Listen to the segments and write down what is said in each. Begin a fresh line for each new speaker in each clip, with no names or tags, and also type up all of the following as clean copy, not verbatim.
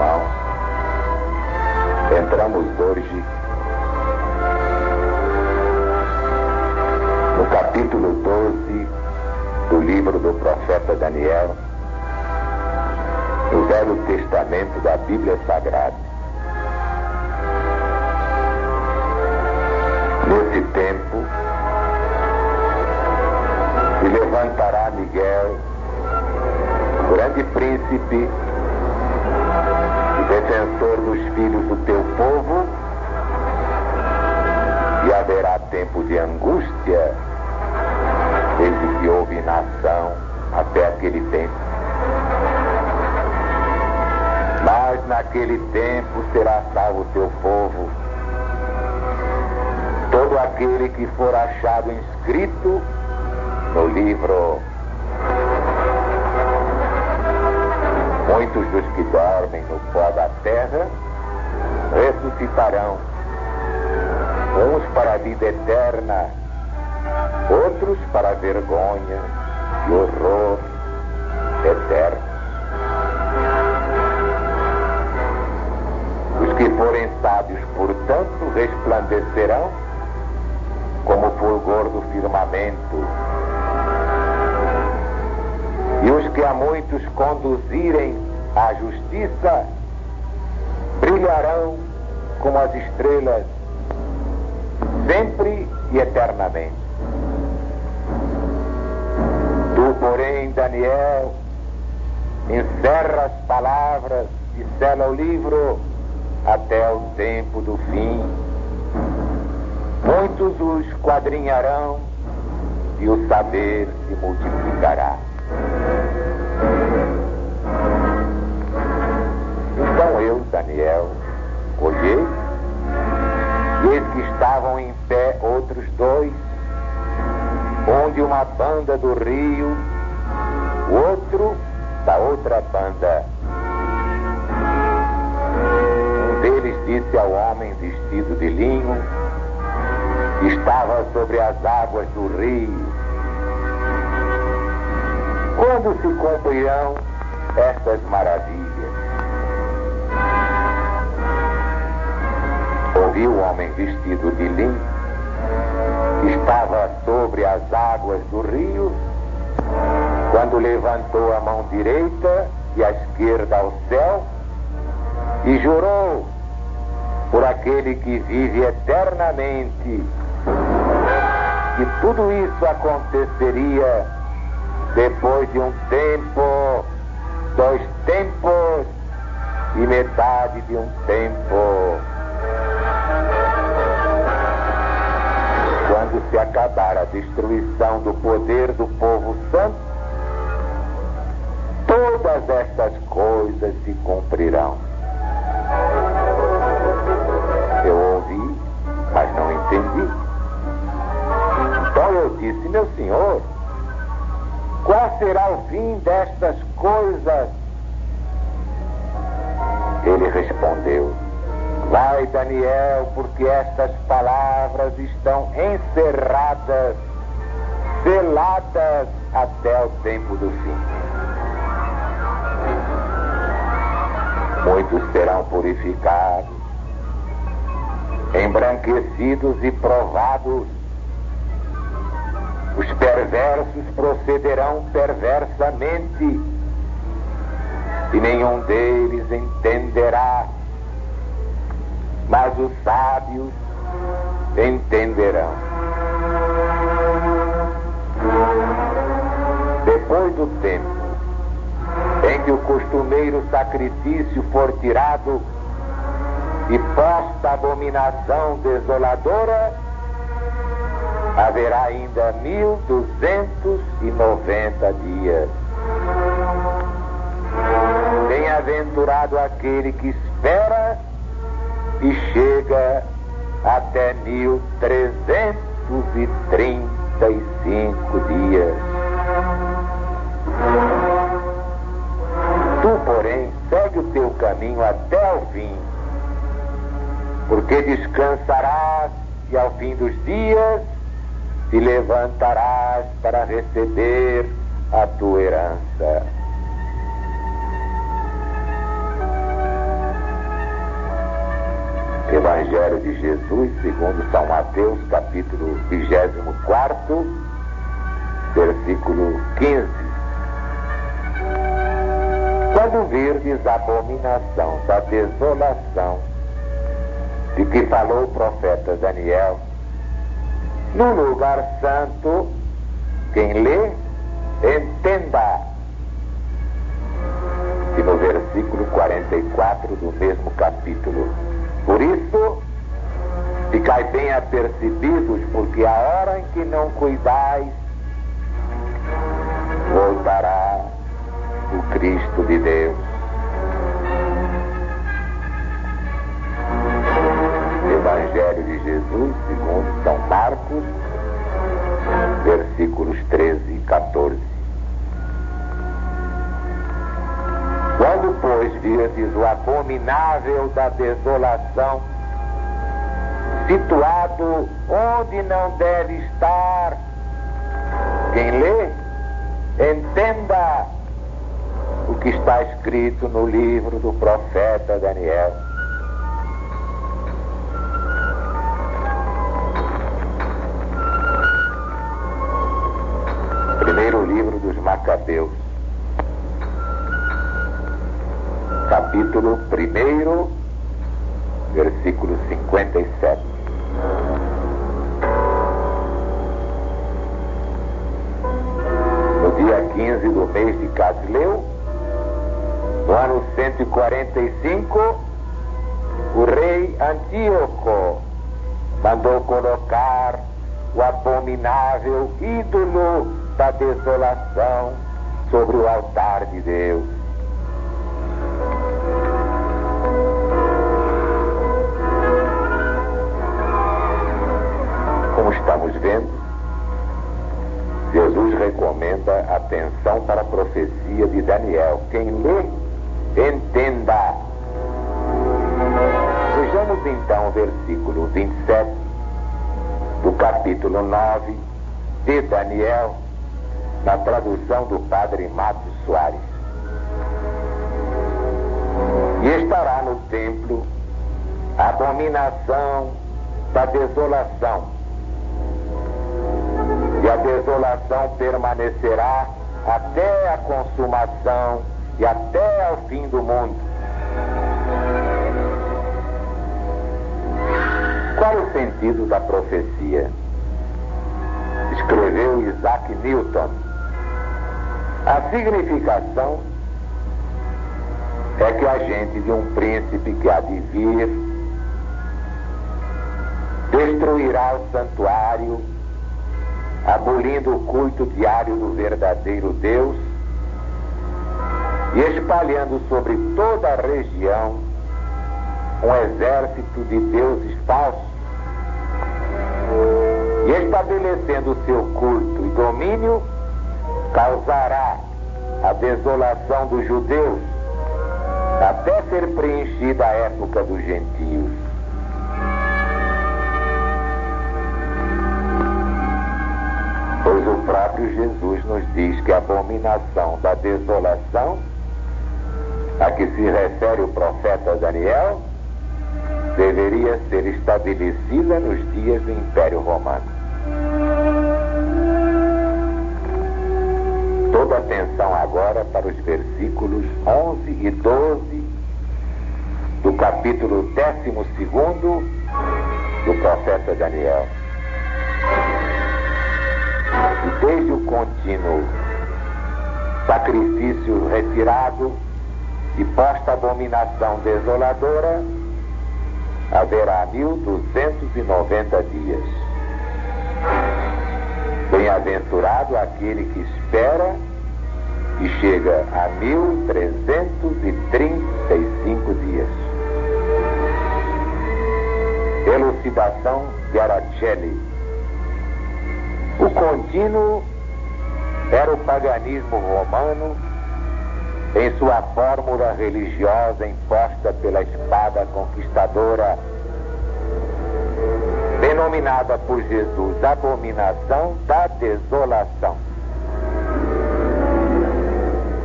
irmãos, entramos hoje no capítulo 12 do livro do profeta Daniel, no Velho Testamento da Bíblia Sagrada. Nesse tempo, se levantará Miguel, grande príncipe e defensor dos filhos do teu povo, e haverá tempo de angústia desde que houve nação até aquele tempo. Mas naquele tempo será salvo o teu povo, todo aquele que for achado inscrito no livro. Muitos dos que dormem no pó da terra ressuscitarão, uns para a vida eterna, outros para a vergonha e horror eterno. Os que forem sábios, portanto, resplandecerão como o fulgor do firmamento, e os que a muitos conduzirem à justiça brilharão como as estrelas, sempre e eternamente. Tu, porém, Daniel, encerra as palavras e sela o livro até o tempo do fim. Muitos os esquadrinharão e o saber se multiplicará. Então eu, Daniel, olhei, e eis que estavam em pé outros dois, um de uma banda do rio, o outro da outra banda. Um deles disse ao homem vestido de linho, que estava sobre as águas do rio: quando se cumprirão estas maravilhas? Ouvi o homem vestido de linho, que estava sobre as águas do rio, quando levantou a mão direita e a esquerda ao céu e jurou por aquele que vive eternamente que tudo isso aconteceria depois de um tempo, 2 tempos e metade de um tempo. Quando se acabar a destruição do poder do povo santo, todas estas coisas se cumprirão. Eu ouvi, mas não entendi. Então eu disse: meu senhor, qual será o fim destas coisas? Ele respondeu: vai, Daniel, porque estas palavras estão encerradas, seladas até o tempo do fim. Muitos serão purificados, embranquecidos e provados. Os perversos procederão perversamente, e nenhum deles entenderá, mas os sábios entenderão. Depois do tempo em que o costumeiro sacrifício for tirado e posta a abominação desoladora, haverá ainda 1290 dias. Bem-aventurado aquele que espera e chega até 1335 dias. Tu, porém, segue o teu caminho até o fim, porque descansarás e ao fim dos dias te levantarás para receber a tua herança. Evangelho de Jesus, segundo São Mateus, capítulo 24, versículo 15. Quando virdes a abominação da desolação de que falou o profeta Daniel, no lugar santo, quem lê, entenda. E no versículo 44 do mesmo capítulo: por isso, ficai bem apercebidos, porque a hora em que não cuidais, voltará o Cristo de Deus. Evangelho de Jesus, segundo São Marcos, versículos 13 e 14. Quando, pois, virdes o abominável da desolação, situado onde não deve estar, quem lê, entenda o que está escrito no livro do profeta Daniel. Primeiro livro dos Macabeus, capítulo 1, versículo 57. No dia 15 do mês de Casleu, no ano 145, o rei Antíoco mandou colocar o abominável ídolo da desolação sobre o altar de Deus. Como estamos vendo, Jesus recomenda atenção para a profecia de Daniel. Quem lê, entenda. Vejamos então o versículo 27 do capítulo 9 de Daniel, na tradução do padre Matos Soares. E estará no templo a abominação da desolação, e a desolação permanecerá até a consumação e até ao fim do mundo. Qual o sentido da profecia? Escreveu Isaac Newton. A significação é que a gente de um príncipe que há de vir destruirá o santuário, abolindo o culto diário do verdadeiro Deus e espalhando sobre toda a região um exército de deuses falsos, e estabelecendo seu culto e domínio, causará a desolação dos judeus até ser preenchida a época dos gentios. Pois o próprio Jesus nos diz que a abominação da desolação, a que se refere o profeta Daniel, deveria ser estabelecida nos dias do Império Romano. Toda atenção agora para os versículos 11 e 12 do capítulo 12 do profeta Daniel. E desde o contínuo sacrifício retirado e posta abominação desoladora, haverá 1290 dias. Bem-aventurado aquele que espera e chega a 1335 dias. Elucidação de Aracelli. O contínuo era o paganismo romano em sua fórmula religiosa imposta pela espada conquistadora, denominada por Jesus abominação da desolação.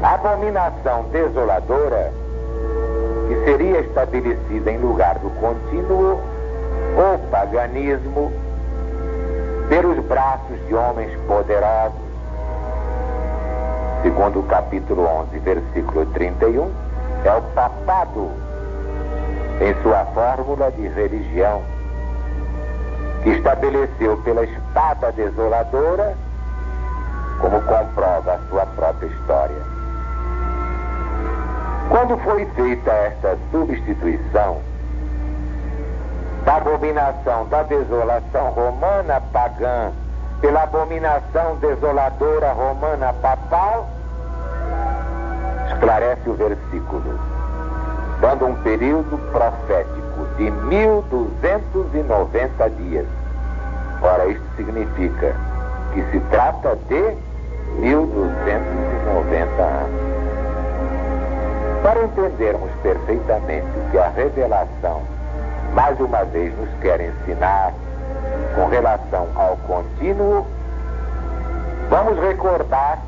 A abominação desoladora, que seria estabelecida em lugar do contínuo, o paganismo, pelos braços de homens poderosos, segundo o capítulo 11, versículo 31, é o papado, em sua fórmula de religião, que estabeleceu pela espada desoladora, como comprova a sua própria história. Quando foi feita esta substituição da abominação da desolação romana pagã pela abominação desoladora romana papal, esclarece o versículo, dando um período profético de 1290 dias. Ora, isto significa que se trata de 1290 anos. Para entendermos perfeitamente o que a revelação mais uma vez nos quer ensinar com relação ao contínuo, vamos recordar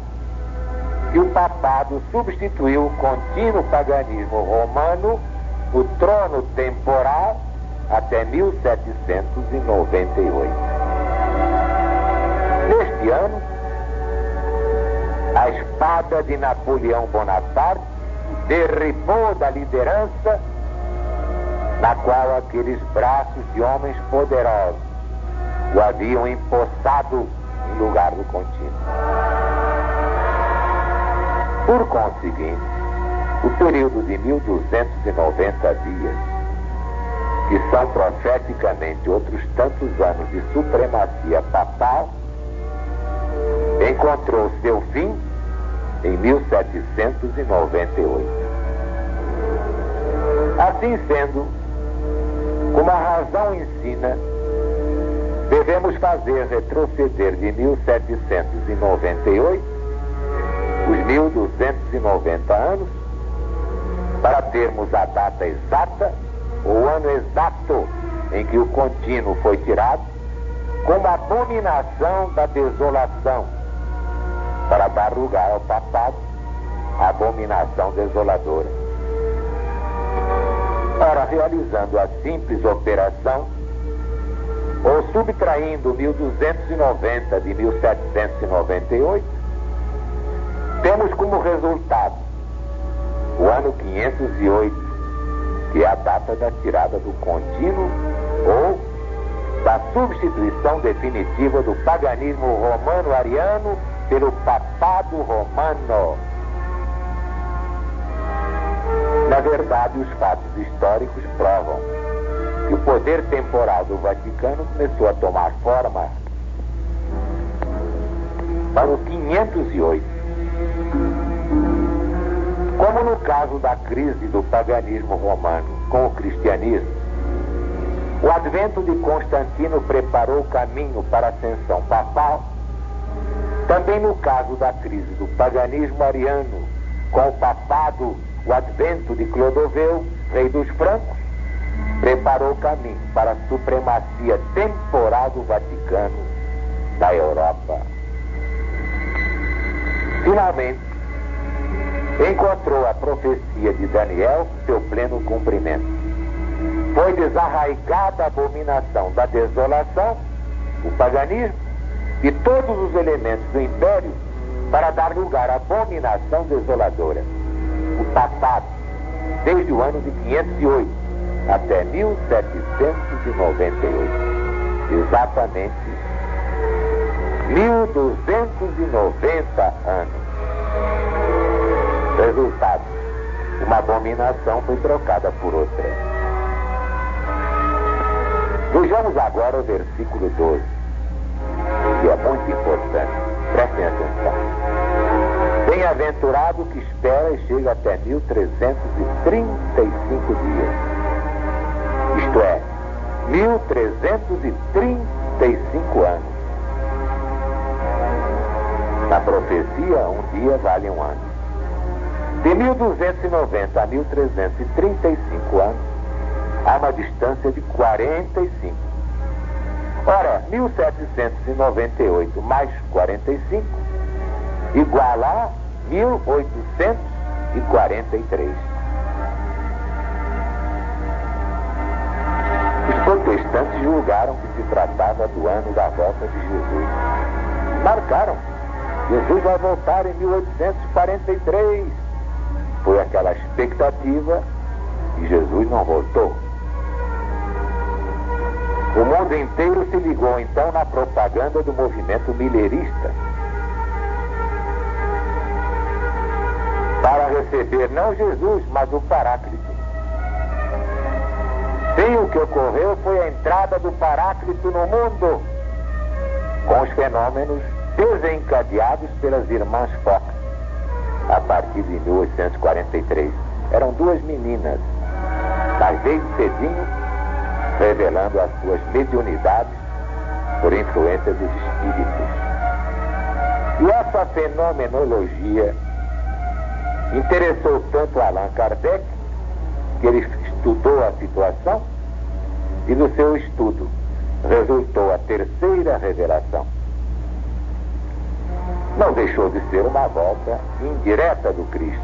que o papado substituiu o contínuo paganismo romano no trono temporal até 1798. Neste ano, a espada de Napoleão Bonaparte derribou da liderança na qual aqueles braços de homens poderosos o haviam empossado em lugar do contínuo. Por conseguinte, o período de 1290 dias, que são profeticamente outros tantos anos de supremacia papal, encontrou seu fim em 1798. Assim sendo, como a razão ensina, devemos fazer retroceder de 1798 os 1290 anos para termos a data exata, o ano exato em que o contínuo foi tirado, como abominação da desolação, para dar lugar ao papado, a abominação desoladora. Ora, realizando a simples operação, ou subtraindo 1290 de 1798, temos como resultado o ano 508, que é a data da tirada do contínuo ou da substituição definitiva do paganismo romano-ariano pelo papado romano. Na verdade, os fatos históricos provam que o poder temporal do Vaticano começou a tomar forma no ano 508. Como no caso da crise do paganismo romano com o cristianismo, o advento de Constantino preparou o caminho para a ascensão papal, também no caso da crise do paganismo ariano com o papado, o advento de Clodoveu, rei dos francos, preparou o caminho para a supremacia temporal do Vaticano da Europa. Finalmente, encontrou a profecia de Daniel seu pleno cumprimento. Foi desarraigada a abominação da desolação, o paganismo, e todos os elementos do império para dar lugar à abominação desoladora, o papado, desde o ano de 508 até 1798. Exatamente 1290 anos. Resultado: uma abominação foi trocada por outra. Vejamos agora o versículo 12, que é muito importante. Prestem atenção. Bem-aventurado que espera e chega até 1335 dias. Isto é, 1335 anos. Na profecia, um dia vale um ano. De 1290 a 1335 anos, há uma distância de 45. Ora, 1798 mais 45 igual a 1843. protestantes julgaram que se tratava do ano da volta de Jesus. Marcaram. Jesus vai voltar em 1843. Foi aquela expectativa e Jesus não voltou. O mundo inteiro se ligou então na propaganda do movimento milerista para receber não Jesus, mas o Paráclito. Sim, o que ocorreu foi a entrada do Paráclito no mundo, com os fenômenos desencadeados pelas irmãs Fox, a partir de 1843. Eram duas meninas, mas desde cedinho, revelando as suas mediunidades por influência dos espíritos. E essa fenomenologia interessou tanto Allan Kardec, que ele estudou a situação, e do seu estudo resultou a terceira revelação. Não deixou de ser uma volta indireta do Cristo,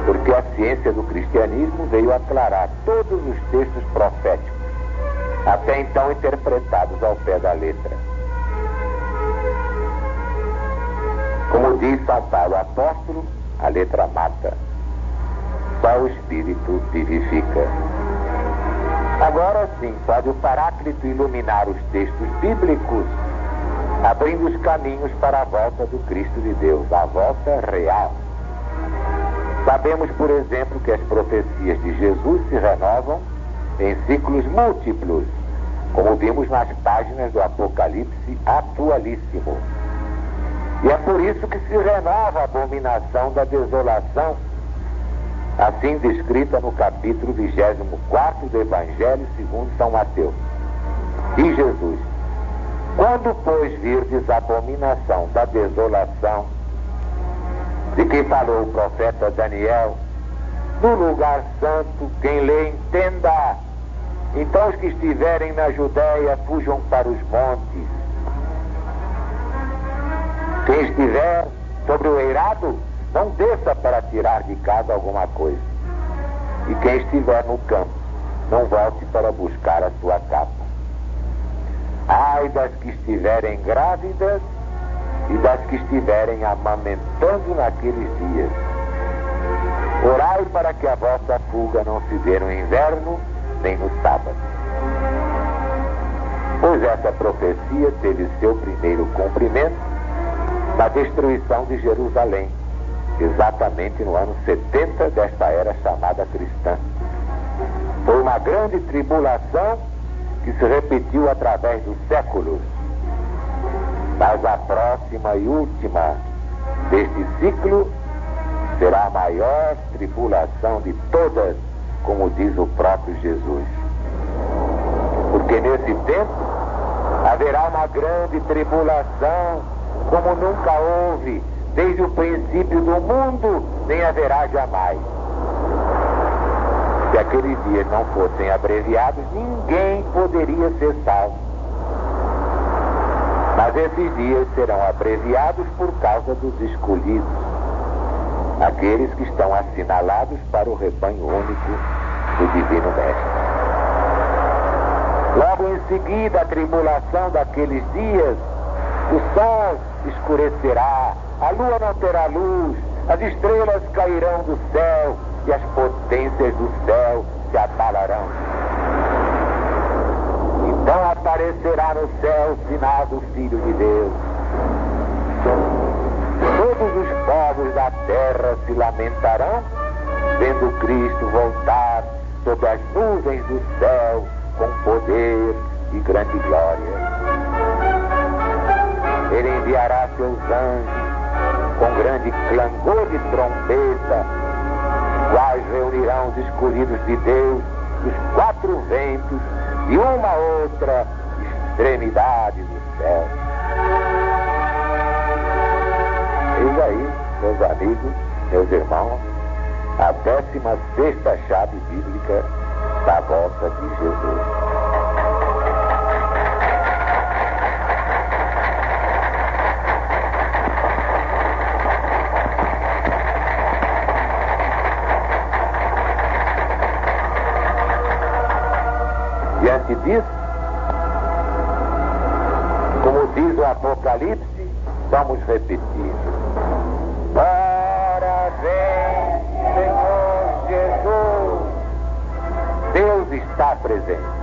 porque a ciência do cristianismo veio aclarar todos os textos proféticos, até então interpretados ao pé da letra. Como diz São Paulo apóstolo, a letra mata, só o Espírito vivifica. Agora sim, pode o Paráclito iluminar os textos bíblicos, abrindo os caminhos para a volta do Cristo de Deus, a volta real. Sabemos, por exemplo, que as profecias de Jesus se renovam em ciclos múltiplos, como vimos nas páginas do Apocalipse atualíssimo. E é por isso que se renova a abominação da desolação, assim descrita no capítulo 24 do Evangelho segundo São Mateus. Diz Jesus: quando, pois, virdes a abominação da desolação, de que falou o profeta Daniel, no lugar santo, quem lê entenda. Então os que estiverem na Judéia fujam para os montes. Quem estiver sobre o eirado, não desça para tirar de casa alguma coisa. E quem estiver no campo, não volte para buscar a sua capa. Ai das que estiverem grávidas e das que estiverem amamentando naqueles dias. Orai para que a vossa fuga não se dê no inverno, nem no sábado. Pois essa profecia teve seu primeiro cumprimento na destruição de Jerusalém, exatamente no ano 70 desta era chamada cristã. Foi uma grande tribulação que se repetiu através dos séculos. Mas a próxima e última deste ciclo será a maior tribulação de todas, como diz o próprio Jesus. Porque nesse tempo haverá uma grande tribulação, como nunca houve, desde o princípio do mundo, nem haverá jamais. Se aqueles dias não fossem abreviados, ninguém poderia ser salvo. Mas esses dias serão abreviados por causa dos escolhidos, aqueles que estão assinalados para o rebanho único do Divino Mestre. Logo em seguida, a tribulação daqueles dias, o sol escurecerá, a lua não terá luz, as estrelas cairão do céu e as potências do céu se abalarão. Então aparecerá no céu o sinal do Filho de Deus. Todos os povos da terra se lamentarão, vendo Cristo voltar sobre as nuvens do céu com poder e grande glória. Ele enviará seus anjos com grande clangor de trombeta, quais reunirão os escolhidos de Deus dos quatro ventos e uma outra extremidade do céu. Eis aí, meus amigos, meus irmãos, a 16ª chave bíblica da volta de Jesus. Diante diz? Como diz o Apocalipse, vamos repetir. Ora vem, Senhor Jesus. Deus está presente.